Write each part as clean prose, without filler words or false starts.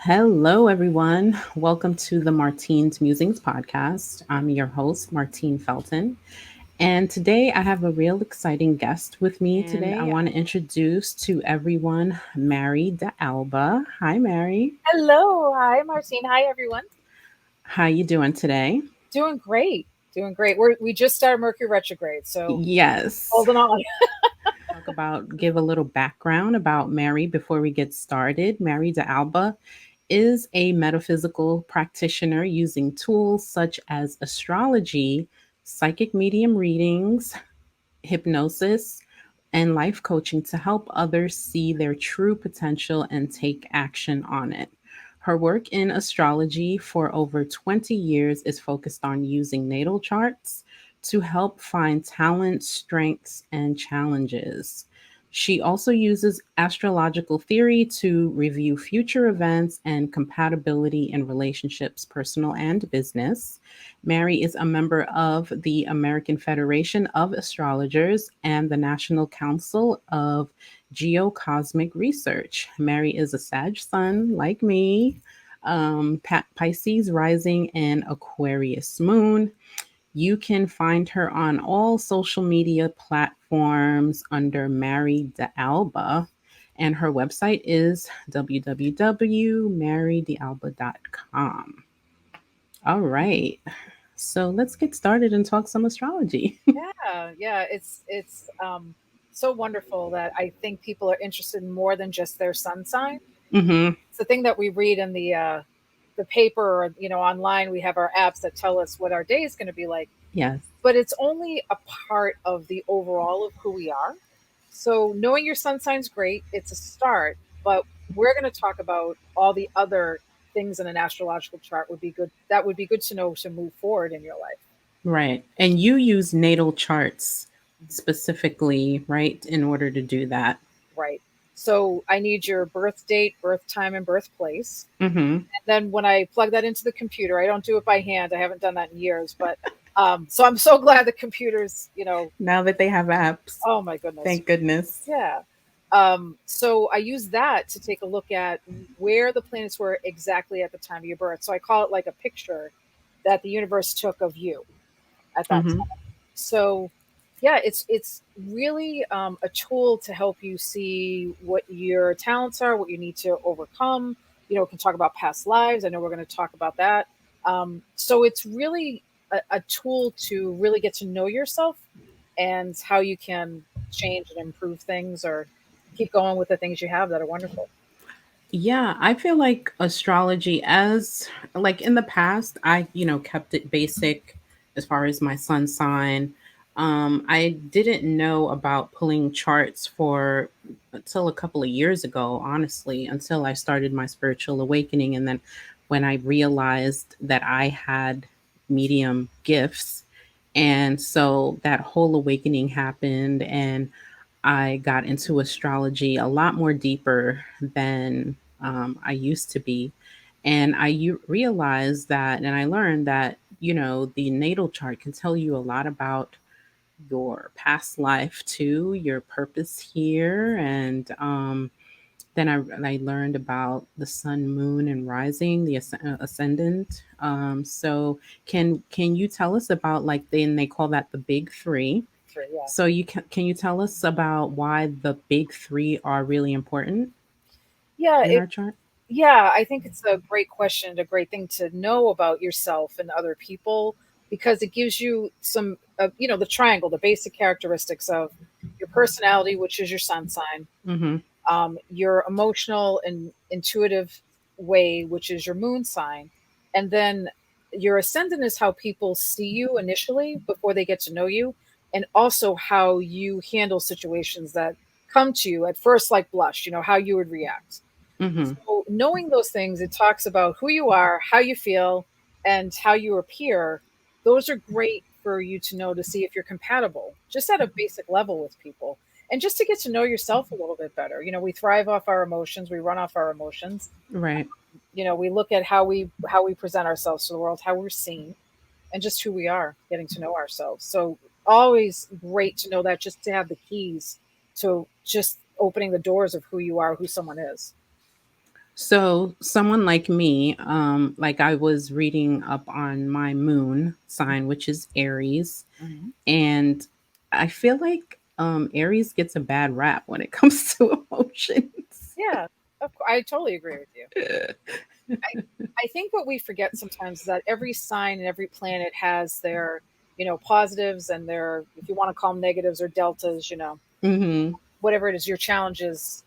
Hello, everyone. Welcome to the Martine's Musings podcast. I'm your host, MartineFelton. And today I have a real exciting guest with me today. I want to introduce to everyone Mary D'Alba. Hi, Mary. Hello. Hi, Martine. Hi, everyone. How you doing today? Doing great. Doing great. We just started Mercury retrograde, so Yes. holding on. Give a little background about Mary before we get started. Mary D'Alba is a metaphysical practitioner using tools such as astrology, psychic medium readings, hypnosis, and life coaching to help others see their true potential and take action on it. Her work in astrology for over 20 years is focused on using natal charts to help find talent, strengths, and challenges. She also uses astrological theory to review future events and compatibility in relationships, personal and business. Mary is a member of the American Federation of Astrologers and the National Council of Geocosmic Research. Mary is a Sag Sun, like me, Pisces Rising, and Aquarius Moon. You can find her on all social media platforms under Mary D'Alba, and her website is www.marydealba.com. All right. So let's get started and talk some astrology. Yeah. It's so wonderful that I think people are interested in more than just their sun sign. Mm-hmm. It's the thing that we read in the paper or online. We have our apps that tell us what our day is going to be like, Yes. but it's only a part of the overall of who we are. So knowing your sun sign's great. It's a start, but we're going to talk about all the other things in an astrological chart would be good. That would be good to know to move forward in your life. Right. And you use natal charts Mhm. specifically, right, in order to do that. Right. So I need your birth date, birth time, and birthplace. Mm-hmm. And then when I plug that into the computer, I don't do it by hand. I haven't done that in years, but so I'm so glad the computers. Now that they have apps, Oh my goodness. thank goodness. Yeah. So I use that to take a look at where the planets were exactly at the time of your birth. So I call it like a picture that the universe took of you at that Mm-hmm. time. So yeah, it's really a tool to help you see what your talents are, what you need to overcome. We can talk about past lives. I know we're going to talk about that. So it's really a tool to really get to know yourself and how you can change and improve things or keep going with the things you have that are wonderful. Yeah, I feel like astrology, as like in the past, I kept it basic as far as my sun sign. I didn't know about pulling charts for until a couple of years ago, honestly, until I started my spiritual awakening. And then when I realized that I had medium gifts, and so that whole awakening happened, and I got into astrology a lot more deeper than I used to be. And realized that, and I learned that the natal chart can tell you a lot about your past life too, your purpose here. And then I learned about the sun, moon, and rising, the ascendant. So can you tell us about, like, then they call that the big three? Sure, yeah. So can you tell us about why the big three are really important Yeah, in our chart? yeah, I think it's a great question, a great thing to know about yourself and other people because it gives you the triangle, the basic characteristics of your personality, which is your sun sign, Mm-hmm. your emotional and intuitive way, which is your moon sign, and then your ascendant is how people see you initially before they get to know you, and also how you handle situations that come to you at first, like blush, how you would react. Mm-hmm. So knowing those things, it talks about who you are, how you feel, and how you appear. Those are great for you to know to see if you're compatible, just at a basic level with people. And just to get to know yourself a little bit better. We thrive off our emotions, we run off our emotions. Right. We look at how we present ourselves to the world, how we're seen, and just who we are, getting to know ourselves. So always great to know that just to have the keys to just opening the doors of who you are, who someone is. So, someone like me, like I was reading up on my moon sign, which is Aries, Mhm. and I feel like Aries gets a bad rap when it comes to emotions. Yeah, I totally agree with you. I I think what we forget sometimes is that every sign and every planet has their, positives and their, if you want to call them negatives or deltas, Hmm. whatever it is, your challenges,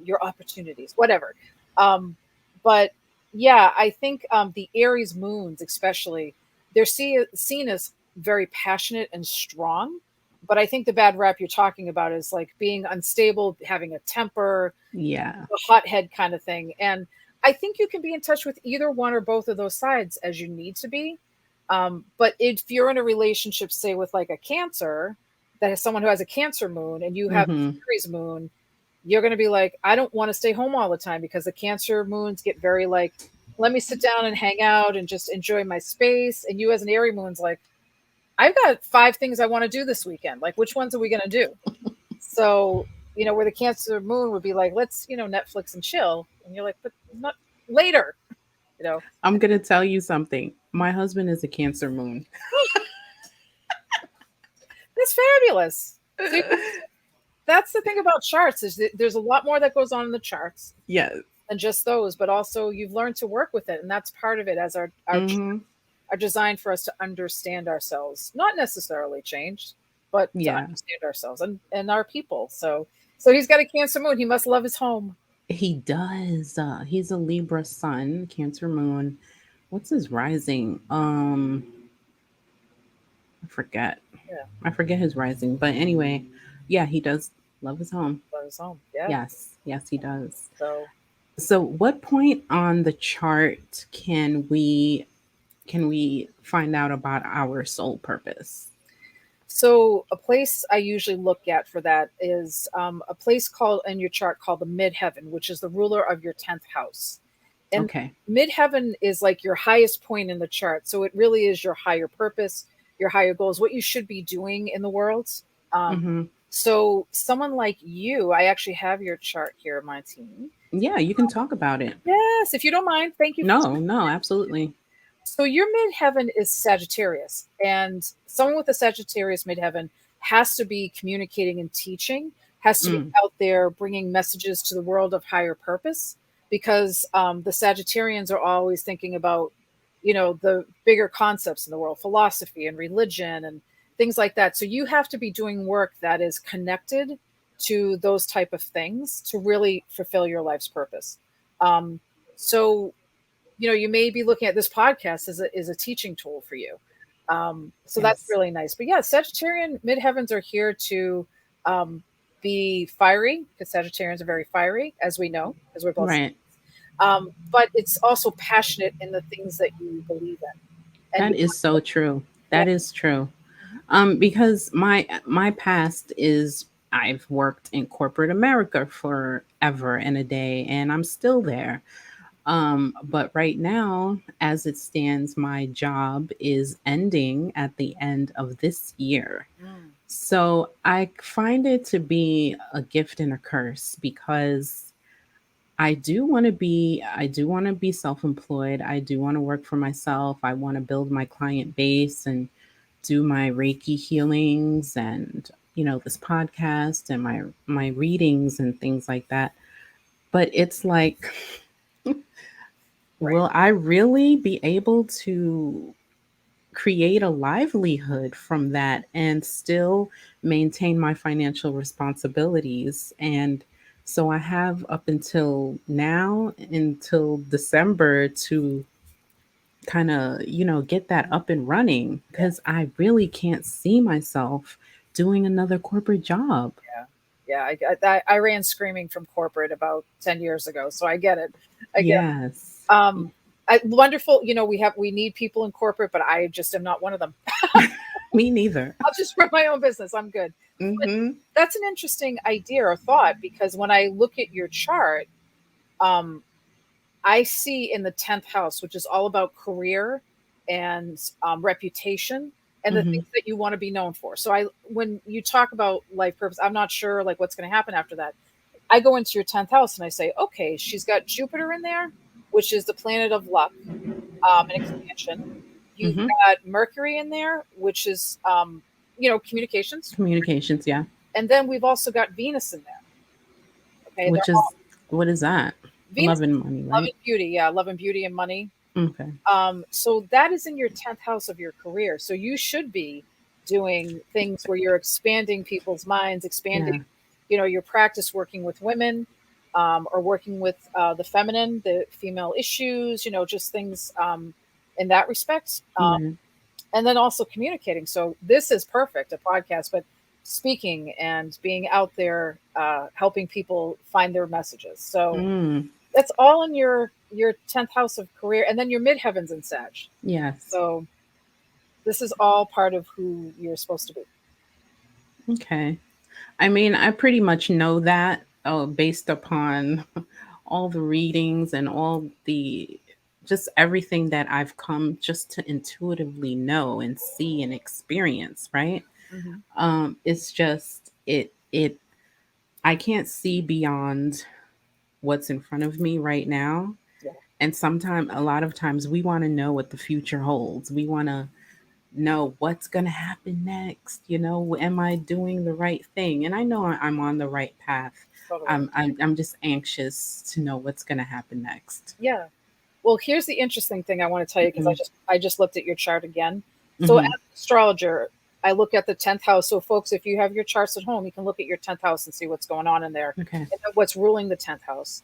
your opportunities, whatever. Um, but yeah, I think the Aries moons, especially, they're seen as very passionate and strong. But I think the bad rap you're talking about is like being unstable, having a temper, Yeah. a hothead kind of thing. And I think you can be in touch with either one or both of those sides as you need to be. But if you're in a relationship, say with like a Cancer, that is someone who has a Cancer moon, and you have Hmm. a Aries moon, you're going to be like, I don't want to stay home all the time, because the Cancer moons get very like, let me sit down and hang out and just enjoy my space. And you as an Aries moon's like, I've got 5 things I want to do this weekend. Like, which ones are we going to do? So, where the Cancer moon would be like, let's, Netflix and chill. And you're like, but not later, you know. I'm going to tell you something. My husband is a Cancer moon. That's fabulous. See, that's the thing about charts, is that there's a lot more that goes on in the charts Yes. than just those, but also you've learned to work with it. And that's part of it, as our charts Hmm. are designed for us to understand ourselves, not necessarily changed, but to Yeah. understand ourselves and our people. So he's got a Cancer moon. He must love his home. He does. He's a Libra sun, Cancer moon. What's his rising? I forget. Yeah, I forget his rising. But anyway, yeah, he does love his home. love his home. Yeah. Yes. Yes, he does. So So what point on the chart can we find out about our soul purpose? So a place I usually look at for that is a place called in your chart called the midheaven, which is the ruler of your 10th house. And Okay. midheaven is like your highest point in the chart. So it really is your higher purpose, your higher goals, what you should be doing in the world. Um, Hmm. so someone like you, I actually have your chart here, Martine. Yeah, you can talk about it. Yes, if you don't mind, thank you for. No, no, absolutely. So your midheaven is Sagittarius, and someone with a Sagittarius midheaven has to be communicating and teaching, has to be Mm, out there bringing messages to the world of higher purpose, because the Sagittarians are always thinking about, the bigger concepts in the world, philosophy and religion and things like that. So you have to be doing work that is connected to those type of things to really fulfill your life's purpose. So you may be looking at this podcast as a teaching tool for you. So that's yes. really nice. But yeah, Sagittarian midheavens are here to um, be fiery, because Sagittarians are very fiery, as we know, as we're both. Right. But it's also passionate in the things that you believe in, and That is so true. yeah, That is true. mhm, Because my past is I've worked in corporate America forever and a day, and I'm still there. But right now, as it stands, my job is ending at the end of this year. mm, So I find it to be a gift and a curse because I do want to be self-employed. I do want to work for myself. I want to build my client base and do my Reiki healings and this podcast and my readings and things like that. But it's like, right, will I really be able to create a livelihood from that and still maintain my financial responsibilities? And so I have up until now, until December, to kind of, get that up and running yeah, because I really can't see myself doing another corporate job. yeah, yeah. I ran screaming from corporate about 10 years ago, so I get it. I get Yes. Um, wonderful. We need people in corporate, but I just am not one of them. Me neither. I'll just run my own business. I'm good. But Hmm. that's an interesting idea or thought, because when I look at your chart, um, I see in the 10th house, which is all about career and reputation and the Hmm. things that you want to be known for. So when you talk about life purpose, I'm not sure like what's going to happen after that. I go into your 10th house and I say, okay, she's got Jupiter in there, which is the planet of luck and expansion. You've Mm-hmm. got Mercury in there, which is, communications. Communications, yeah. And then we've also got Venus in there. Okay. They're Which all is, what is that? Venus Love is and money, love right? and beauty. Yeah. Love and beauty and money. Okay. So that is in your 10th house of your career. So you should be doing things where you're expanding people's minds, expanding, Yeah. your practice working with women, or working with the feminine, the female issues, just things in that respect. Right. And then also communicating. So this is perfect, a podcast, but speaking and being out there, helping people find their messages. So Mm. that's all in your 10th house of career, and then your midheavens in Sag. Yes. So this is all part of who you're supposed to be. Okay. I mean, I pretty much know that based upon all the readings and all the just everything that I've come just to intuitively know and see and experience, right? Hmm. It's just it I can't see beyond what's in front of me right now. Yeah, And sometimes a lot of times we want to know what the future holds. We want to know what's going to happen next. Am I doing the right thing? And I know I'm on the right path. totally. I'm just anxious to know what's going to happen next. Yeah. Well, here's the interesting thing I want to tell you, because I Mm-hmm. just looked at your chart again. So as Mm-hmm. an astrologer, I look at the 10th house. So folks, if you have your charts at home, you can look at your 10th house and see what's going on in there Okay. and what's ruling the 10th house.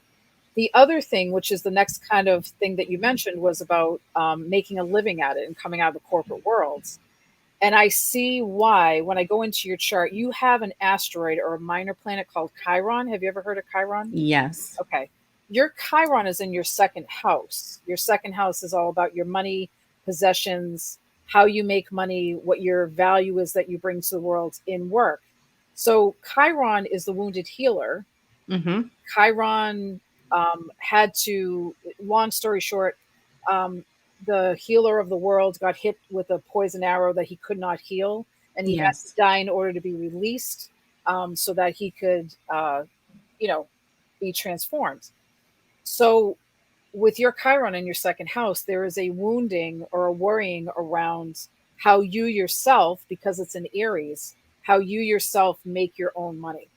The other thing, which is the next kind of thing that you mentioned, was about making a living at it and coming out of the corporate world. And I see why when I go into your chart, you have an asteroid or a minor planet called Chiron. Have you ever heard of Chiron? Yes. Okay. Your Chiron is in your second house. Your second house is all about your money, possessions, how you make money, what your value is that you bring to the world in work. So Chiron is the wounded healer. Mm-hmm. Chiron had to, long story short, um, the healer of the world got hit with a poison arrow that he could not heal, and he had to Yes. die in order to be released, so that he could, you know, be transformed. So, with your Chiron in your second house, there is a wounding or a worrying around how you yourself, because it's in Aries, how you yourself make your own money.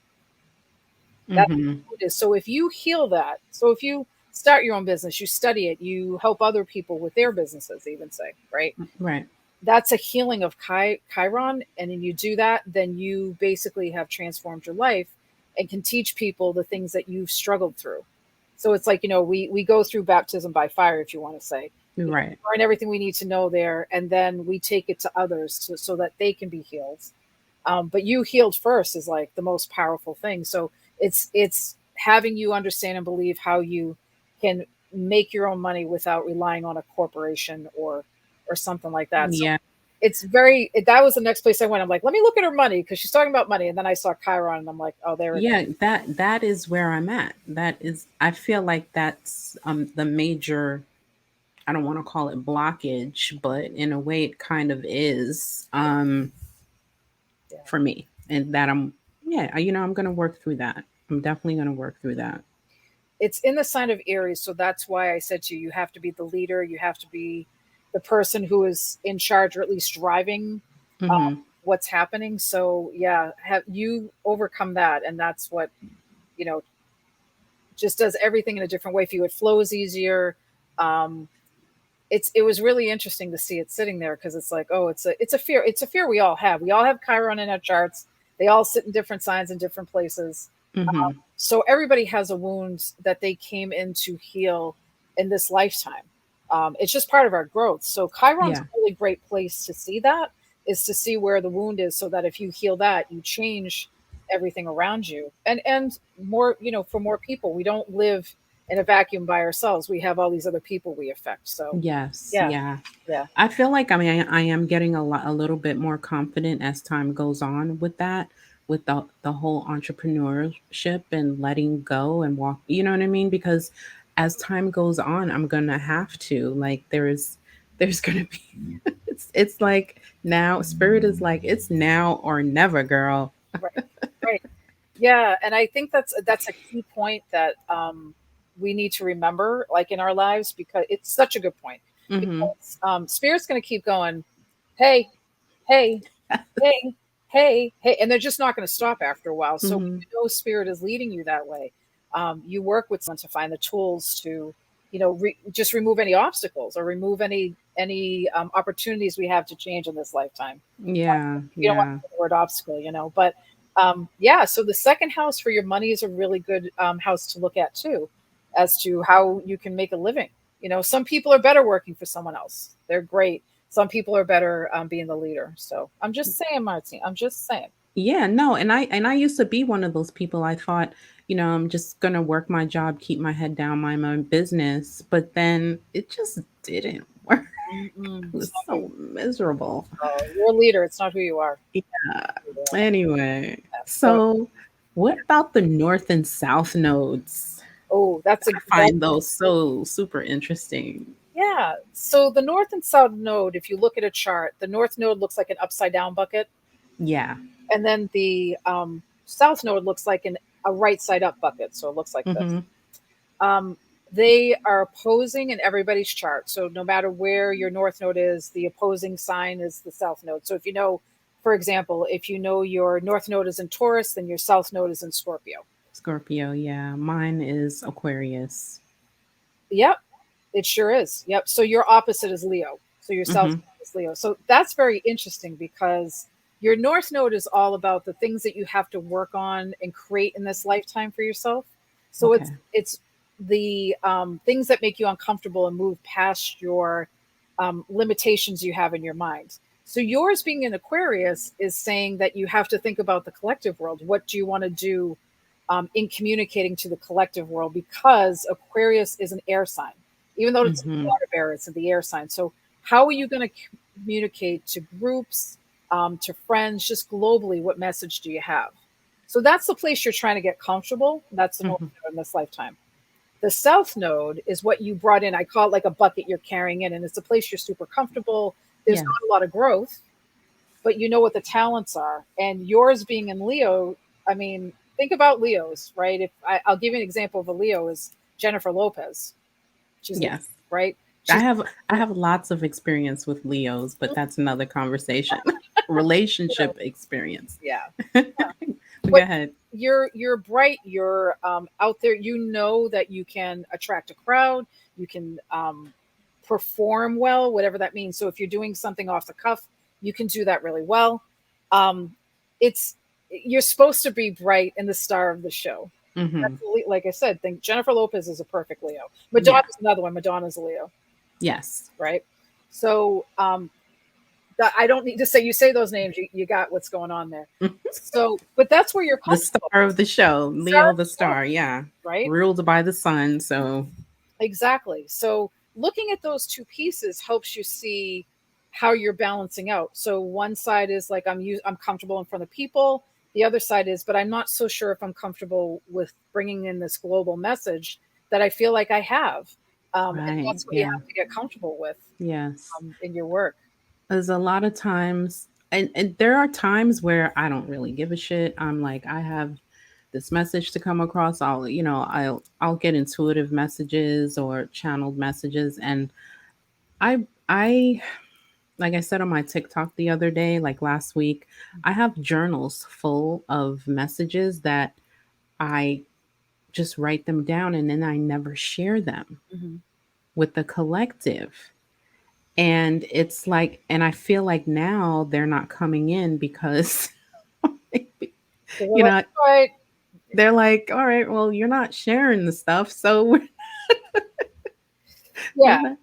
That's Mm-hmm. what it is. So if you heal that, so if you start your own business, you study it, you help other people with their businesses, even say, right? Right. That's a healing of Chiron. And then you do that, then you basically have transformed your life and can teach people the things that you've struggled through. So it's like, we go through baptism by fire, if you want to say, Right. learn everything we need to know there, and then we take it to others so that they can be healed. But you healed first is like the most powerful thing. So it's having you understand and believe how you can make your own money without relying on a corporation or something like that. So Yeah. that was the next place I went. I'm like, let me look at her money, because she's talking about money, and then I saw Chiron and I'm like, oh, there it is. Yeah, that is where I'm at. That is, I feel like that's the major, I don't want to call it blockage, but in a way it kind of is Yeah. for me. And that yeah, I'm going to work through that. I'm definitely going to work through that. It's in the sign of Aries, so that's why I said to you, you have to be the leader, you have to be the person who is in charge, or at least driving Mhm. what's happening. So yeah, have you overcome that, and that's what you know just does everything in a different way for you. It flows easier. Um, it was really interesting to see it sitting there, because it's like, oh, it's a fear we all have. We all have Chiron in our charts. They all sit in different signs in different places. Mhm. So everybody has a wound that they came in to heal in this lifetime. It's just part of our growth. So Chiron's Yeah. a really great place to see that, is to see where the wound is, so that if you heal that, you change everything around you. And more, for more people. We don't live in a vacuum by ourselves. We have all these other people we affect. So Yes. yeah, Yeah. yeah, I feel like, I mean, I am getting a little bit more confident as time goes on with that, with the whole entrepreneurship and letting go and walk. You know what I mean? Because as time goes on, I'm gonna have to, like, there's gonna be it's like now spirit is like it's now or never, girl. right, right. Yeah, and I think that's a key point that we need to remember, like in our lives, because it's such a good point. Mm-hmm. Because spirit's going to keep going. Hey, hey, hey, hey, and they're just not going to stop after a while. So when Mm-hmm. you know spirit is leading you that way, you work with someone to find the tools to, just remove any obstacles or remove any opportunities we have to change in this lifetime. Yeah, You don't want yeah. to use the word obstacle. But yeah, so the second house for your money is a really good house to look at too, as to how you can make a living. Some people are better working for someone else. They're great. Some people are better being the leader. So I'm just saying, Martine. I'm just saying. Yeah, no, and I used to be one of those people. I thought, I'm just gonna work my job, keep my head down, mind my own business. But then it just didn't work. Mm-mm, It it's was not who so miserable. you're a leader. It's not who you are. Yeah. Yeah. Anyway, So, so what about the north and south nodes? oh, I find those so super interesting. yeah. So the north and south node, if you look at a chart, the north node looks like an upside down bucket, Yeah. and then the south node looks like a right side up bucket. So it looks like this. Mm-hmm. Um, they are opposing in everybody's chart. So no matter where your north node is, the opposing sign is the south node. So if you know, for example, if you know your north node is in Taurus, then your south node is in Scorpio. Scorpio, yeah. Mine is Aquarius. Yep, it sure is. Yep. So your opposite is Leo. So your south Mm-hmm. node is Leo. So that's very interesting because your north node is all about the things that you have to work on and create in this lifetime for yourself. So it's Okay. it's the things that make you uncomfortable and move past your limitations you have in your mind. So yours being in Aquarius is saying that you have to think about the collective world. What do you want to do in communicating to the collective world? Because Aquarius is an air sign, even though it's a Mm-hmm. water bearer, it's the air sign. So how are you going to communicate to groups, to friends, just globally? What message do you have? So that's the place you're trying to get comfortable. That's the north Mm-hmm. node in this lifetime. The south node is what you brought in. I call it like a bucket you're carrying in, and it's a place you're super comfortable. There's Yeah. not a lot of growth, but you know what the talents are. And yours being in Leo, I mean, think about Leos, right? I'll give you an example of a Leo is Jennifer Lopez. She's Leo, Yes. right? I She's have I have lots of experience with Leos, but that's another conversation. Relationship experience. yeah. Go But ahead. you're bright. You're out there. You know that you can attract a crowd. You can perform well, whatever that means. So if you're doing something off the cuff, you can do that really well. Um, it's You're supposed to be bright and the star of the show. Mm-hmm. Like I said, think Jennifer Lopez is a perfect Leo. Yeah. Madonna's another one. Madonna's a Leo, Yes. right? So I don't need to say you say those names. You got what's going on there. So, but that's where you're The comfortable. star of the show, Star Leo of the the show, star. Yeah. right? Ruled by the sun. So, Exactly. So looking at those two pieces helps you see how you're balancing out. So one side is like I'm comfortable in front of people. The other side is, but I'm not so sure if I'm comfortable with bringing in this global message that I feel like I have. And right. that's what you Yeah. have to get comfortable with Yes. in your work. There's a lot of times, and there are times where I don't really give a shit. I'm like, I have this message to come across. I'll get intuitive messages or channeled messages, and I like I said on my TikTok the other day, like last week, I have journals full of messages that I just write them down and then I never share them Mm-hmm. with the collective. And it's like, and I feel like now they're not coming in because, You're you like, know, all right, they're like, all right, well, you're not sharing the stuff. So we're yeah, not,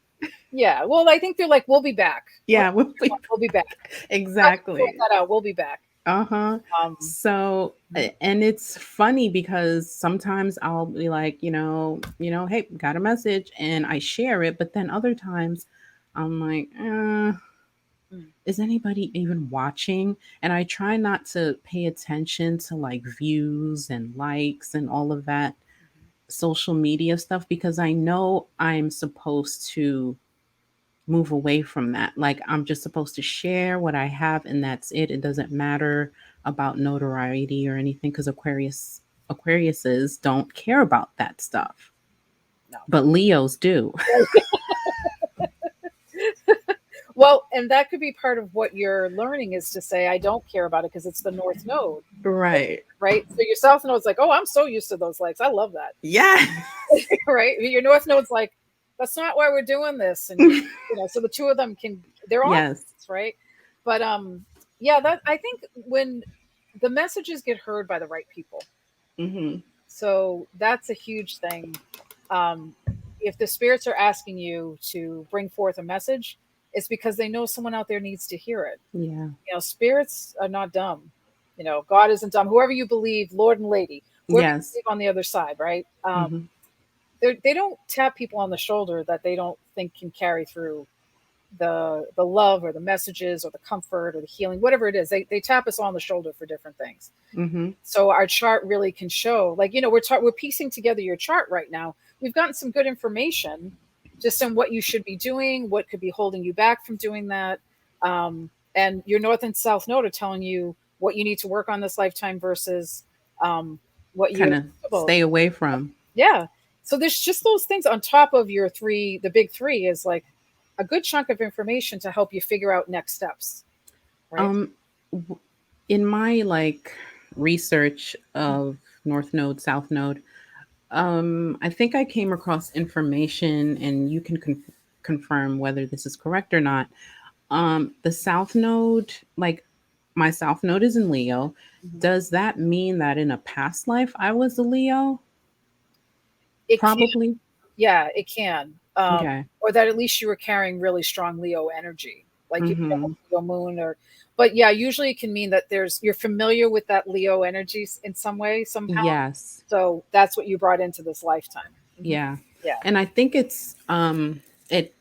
yeah. Well, I think they're like, we'll be back. yeah, we'll be, We'll be back. I can sort exactly. that out. We'll be back. Uh-huh. Um, So, and it's funny because sometimes I'll be like, hey, got a message and I share it, but then other times I'm like, mm, is anybody even watching? And I try not to pay attention to like views and likes and all of that social media stuff because I know I'm supposed to move away from that. Like I'm just supposed to share what I have and that's it. It doesn't matter about notoriety or anything because Aquariuses don't care about that stuff, No. but Leos do. Well, and that could be part of what you're learning is to say, I don't care about it because it's the North Node, Right. right? So your South Node's like, oh, I'm so used to those legs. I love that. Yeah. Right? Your North Node's like, that's not why we're doing this. And so the two of them they're Yes. opposites, right? But yeah, that I think when the messages get heard by the right people. Hmm. So that's a huge thing. Um, if the spirits are asking you to bring forth a message, it's because they know someone out there needs to hear it. Yeah. Spirits are not dumb. God isn't dumb. Whoever you believe, Lord and Lady, whoever you Yes. believe on the other side, right? Hmm. They don't tap people on the shoulder that they don't think can carry through the love or the messages or the comfort or the healing, whatever it is. They tap us on the shoulder for different things. Hmm. So our chart really can show, like, we're piecing together your chart right now. We've gotten some good information just on what you should be doing, what could be holding you back from doing that. And your North and South Node are telling you what you need to work on this lifetime versus what Kind you're of comfortable. stay away from. Yeah. So there's just those things on top of your three, the big three is like a good chunk of information to help you figure out next steps. Right. Um, w- in my like research of North Node, South Node, I think I came across information, and you can confirm whether this is correct or not. The South Node, like my South Node is in Leo. Mhm. Does that mean that in a past life I was a Leo? It can, Probably. yeah, it can. Okay. Or that at least you were carrying really strong Leo energy, like you have Mm-hmm. a Leo moon but yeah, usually it can mean that you're familiar with that Leo energy in some way, somehow. Yes. So that's what you brought into this lifetime. Mhm. Yeah. Yeah. And I think it's it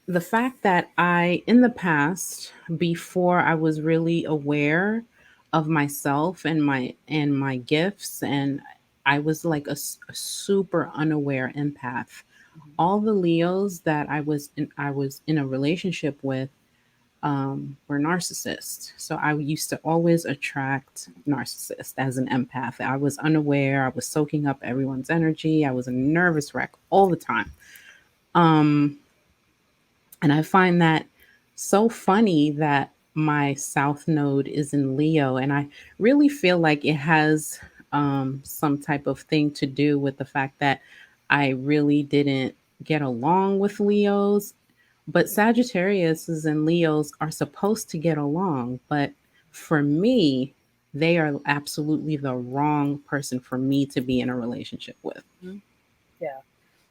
the fact that I in the past, before I was really aware of myself and my gifts, and I was like a super unaware empath. Mhm. All the Leos that I was in a relationship with were narcissists. So I used to always attract narcissists as an empath. I was unaware. I was soaking up everyone's energy. I was a nervous wreck all the time. Um, and I find that so funny that my South Node is in Leo. And I really feel like it has some type of thing to do with the fact that I really didn't get along with Leos. But Sagittarius and Leos are supposed to get along. But for me, they are absolutely the wrong person for me to be in a relationship with. Mhm. Yeah.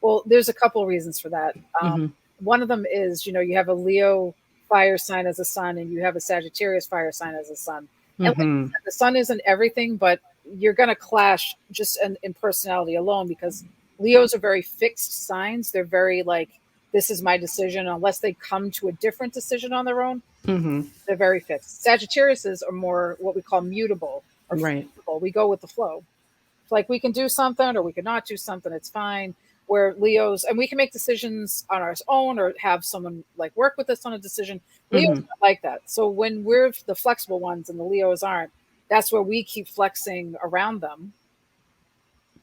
Well, there's a couple of reasons for that. Hmm. One of them is, you have a Leo fire sign as a sun, and you have a Sagittarius fire sign as a sun. And like you Hmm. said, the sun isn't everything, but you're going to clash just in personality alone because Leos are very fixed signs. They're very like, this is my decision. Unless they come to a different decision on their own, Hmm. they're very fixed. Sagittariuses are more what we call mutable or Right. flexible. We go with the flow. Like we can do something or we can not do something. It's fine. Where Leos, and we can make decisions on our own or have someone like work with us on a decision. Leos Hmm. aren't like that. So when we're the flexible ones and the Leos aren't, that's where we keep flexing around them.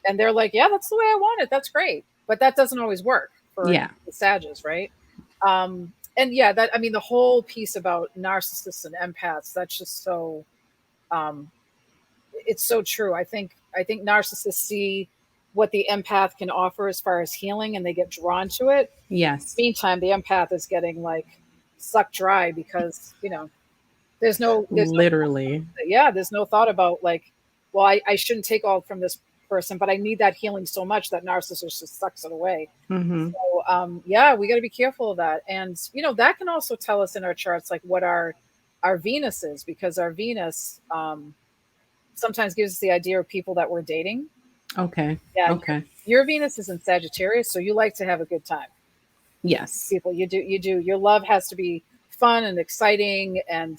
And they're like, yeah, that's the way I want it. That's great. But that doesn't always work for Yeah. the Sages, right? And yeah, I mean, the whole piece about narcissists and empaths, that's just so, um, it's so true. I think narcissists see what the empath can offer as far as healing, and they get drawn to it. Yes. Meantime, the empath is getting like sucked dry because there's no Literally. yeah, there's no thought about like, well, I shouldn't take all from this person, but I need that healing so much that narcissist just sucks it away. Hmm. So yeah, we got to be careful of that, and that can also tell us in our charts like what our Venus is, because our Venus sometimes gives us the idea of people that we're dating. Okay. Yeah, Okay. your Venus is in Sagittarius, so you like to have a good time. Yes. People, you do. Your love has to be fun and exciting and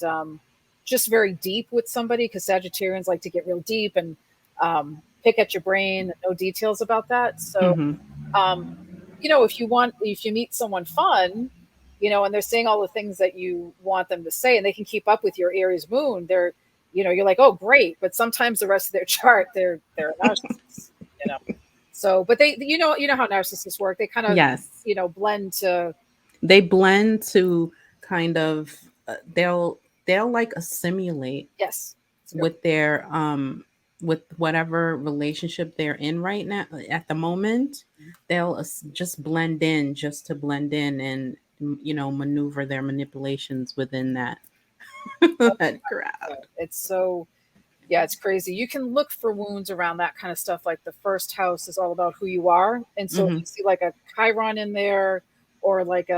just very deep with somebody because Sagittarians like to get real deep and pick at your brain. No details about that. So, Hmm. um, if you meet someone fun, and they're saying all the things that you want them to say, and they can keep up with your Aries moon, you're like, oh, great. But sometimes the rest of their chart, they're a narcissist, you know. So, but they, how narcissists work. They kind of, Yes. blend to, They blend to kind of they'll like assimilate yes, it's a good. with their with whatever relationship they're in right now at the moment. They'll just blend in just to blend in and maneuver their manipulations within that that Yeah, crowd. it's so, yeah, it's crazy. You can look for wounds around that kind of stuff. Like the first house is all about who you are, and so if Mhm. you see like a Chiron in there, or like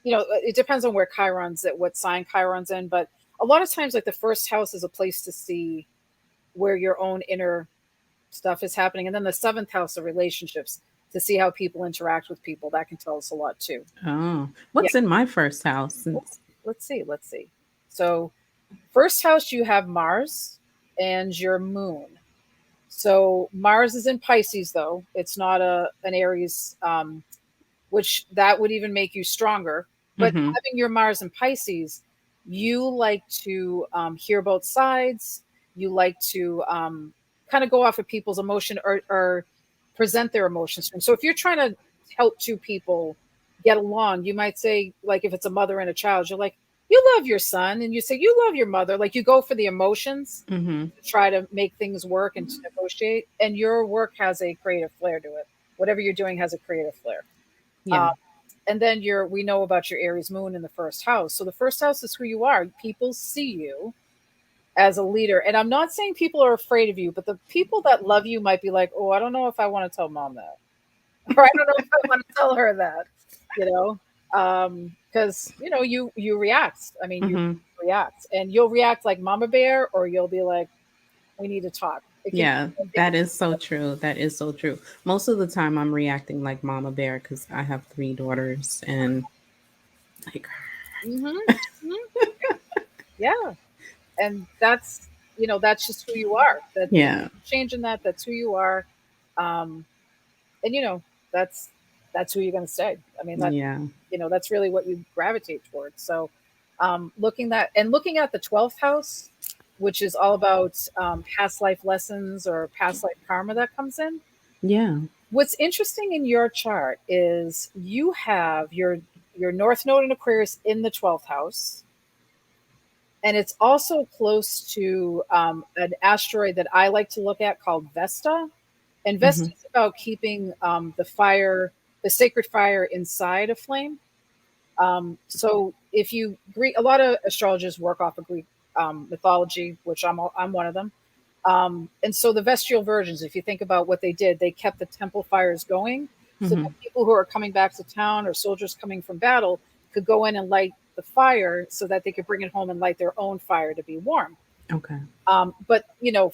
it depends on where Chiron's at, what sign Chiron's in, but a lot of times, like the first house is a place to see where your own inner stuff is happening, and then the seventh house of relationships to see how people interact with people. That can tell us a lot too. Oh, Yeah. what's in my first house? Let's see. Let's see. So first house, you have Mars and your moon. So Mars is in Pisces, though it's not an Aries, which that would even make you stronger. But Mhm. having your Mars in Pisces, you like to hear both sides. You like to kind of go off of people's emotion, or present their emotions. So if you're trying to help two people get along, you might say, like, if it's a mother and a child, you're like, you love your son, and you say, you love your mother. Like, you go for the emotions Mhm. to try to make things work and to negotiate. And your work has a creative flair to it. Whatever you're doing has a creative flair. Yeah. Um, and then we know about your Aries moon in the first house. So the first house is who you are. People see you as a leader. And I'm not saying people are afraid of you, but the people that love you might be like, oh, I don't know if I want to tell mom that. Or I don't know if I want to tell her that, you know. Because you react. I mean, you Mhm. react, and you'll react like mama bear, or you'll be like, we need to talk. Yeah, It that can is so true. That is so true. Most of the time, I'm reacting like Mama Bear because I have three daughters, and like, mm-hmm, yeah. And that's just who you are. That yeah, changing that. That's who you are. Um, and that's that's who you're going to stay. I mean, yeah, that's really what you gravitate towards. So, looking at the 12th house, which is all about past life lessons or past life karma that comes in. yeah. What's interesting in your chart is you have your North Node in Aquarius in the 12th house, and it's also close to an asteroid that I like to look at called Vesta. And Hmm. Vesta is about keeping the fire, the sacred fire, inside a flame. So if you Greek, a lot of astrologers work off of Greek mythology, which I'm one of them. And so the Vestial virgins, if you think about what they did, they kept the temple fires going so Hmm. that people who are coming back to town or soldiers coming from battle could go in and light the fire so that they could bring it home and light their own fire to be warm. Okay. But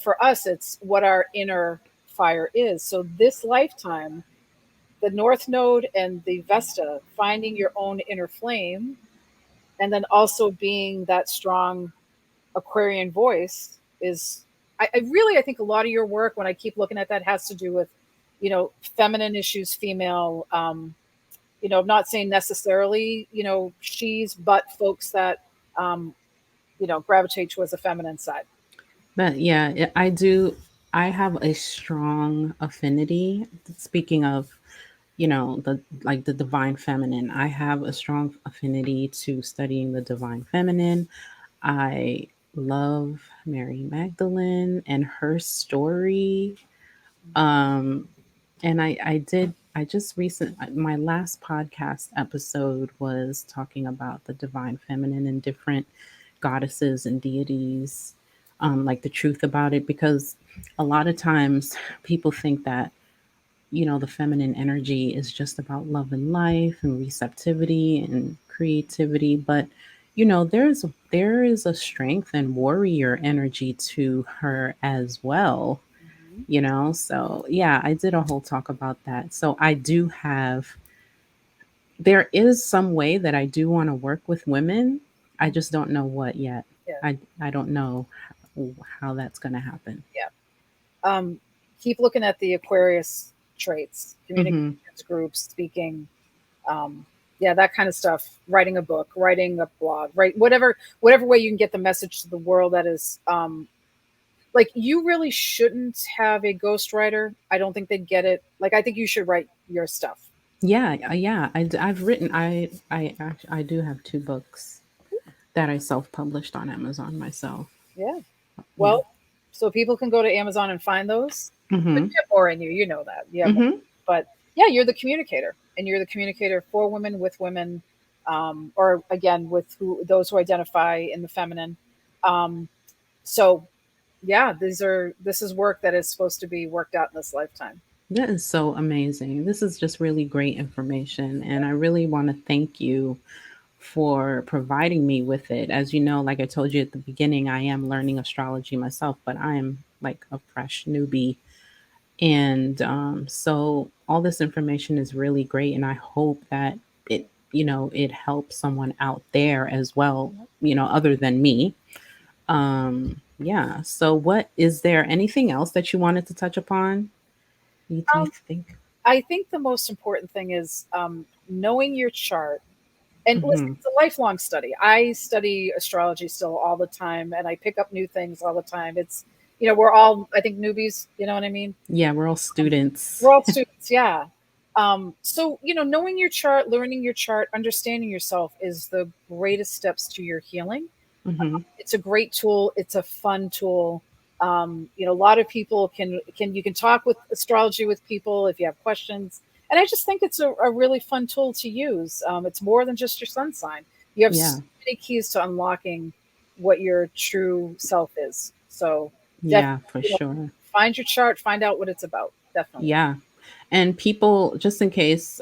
for us, it's what our inner fire is. So this lifetime, the North Node and the Vesta, finding your own inner flame, and then also being that strong Aquarian voice is. I think a lot of your work, when I keep looking at that, has to do with, feminine issues, female. I'm not saying necessarily, she's, but folks that, um, gravitate towards the feminine side. But yeah, I do. I have a strong affinity. Speaking of, the divine feminine, I have a strong affinity to studying the divine feminine. I love Mary Magdalene and her story. Um, and I just my last podcast episode was talking about the divine feminine and different goddesses and deities, like the truth about it, because a lot of times people think that, the feminine energy is just about love and life and receptivity and creativity. But, there is a strength and warrior energy to her as well, Mhm. so yeah, I did a whole talk about that. So I do have, there is some way that I do want to work with women. I just don't know what yet. Yeah, I don't know how that's going to happen. yeah. Um, Keep looking at the Aquarius traits: Mhm. communications, groups, speaking. Yeah, that kind of stuff. Writing a book, writing a blog, right? Whatever way you can get the message to the world that is like you really shouldn't have a ghostwriter. I don't think they'd get it. Like I think you should write your stuff. Yeah, yeah. I've written. I do have two books that I self published on Amazon myself. Yeah. Yeah. Well, so people can go to Amazon and find those. But Mm-hmm. you have more in you, you know that. You have more. Mm-hmm. But yeah, you're the communicator, and you're the communicator for women, with women, or again with those who identify in the feminine. Um, so yeah, this is work that is supposed to be worked out in this lifetime. That is so amazing. This is just really great information, and I really want to thank you for providing me with it. As you know, like I told you at the beginning, I am learning astrology myself, but I am like a fresh newbie. And so all this information is really great. And I hope that it helps someone out there as well, other than me. Yeah. So, what is there anything else that you wanted to touch upon? You Um, think? I think the most important thing is knowing your chart. And listen, Mm-hmm. it's a lifelong study. I study astrology still all the time, and I pick up new things all the time. It's, we're all, I think, newbies. You know what I mean? Yeah, we're all students. We're all students, yeah. So, knowing your chart, learning your chart, understanding yourself is the greatest steps to your healing. Mm-hmm. It's a great tool. It's a fun tool. A lot of people you can talk with astrology with people if you have questions, and I just think it's a really fun tool to use. It's more than just your sun sign. You have so Yeah. many keys to unlocking what your true self is. So Yeah, definitely, for sure. find your chart, find out what it's about. Definitely. Yeah. And people, just in case,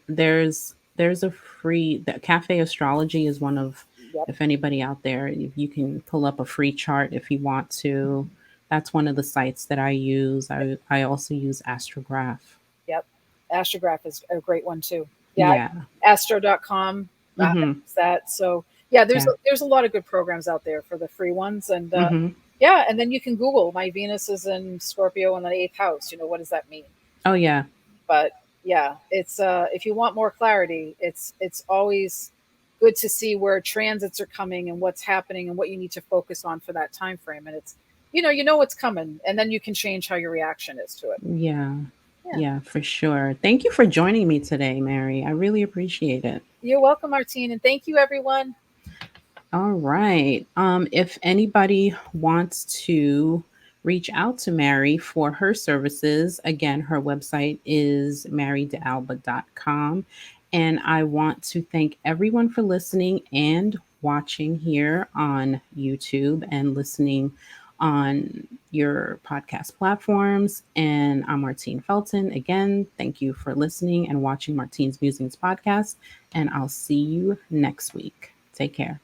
there's a free the Cafe Astrology is one of, Yep. if anybody out there, if you can pull up a free chart if you want to. That's one of the sites that I use. I also use Astrograph. Yep. Astrograph is a great one too. Yeah, Yeah. astro.com. Mm-hmm. That. So yeah, Yeah. there's a lot of good programs out there for the free ones, and Mm-hmm. yeah, and then you can Google my Venus is in Scorpio in the eighth house. What does that mean? Oh yeah. But yeah, it's if you want more clarity, it's always good to see where transits are coming and what's happening and what you need to focus on for that time frame. And it's you know what's coming, and then you can change how your reaction is to it. Yeah. Yeah. Yeah, for sure. Thank you for joining me today, Mary. I really appreciate it. You're welcome, Martine, and thank you, everyone. All right. If anybody wants to reach out to Mary for her services, again, her website is marydealba.com. And I want to thank everyone for listening and watching here on YouTube and listening on your podcast platforms. And I'm Martine Felton. Again, thank you for listening and watching Martine's Musings podcast. And I'll see you next week. Take care.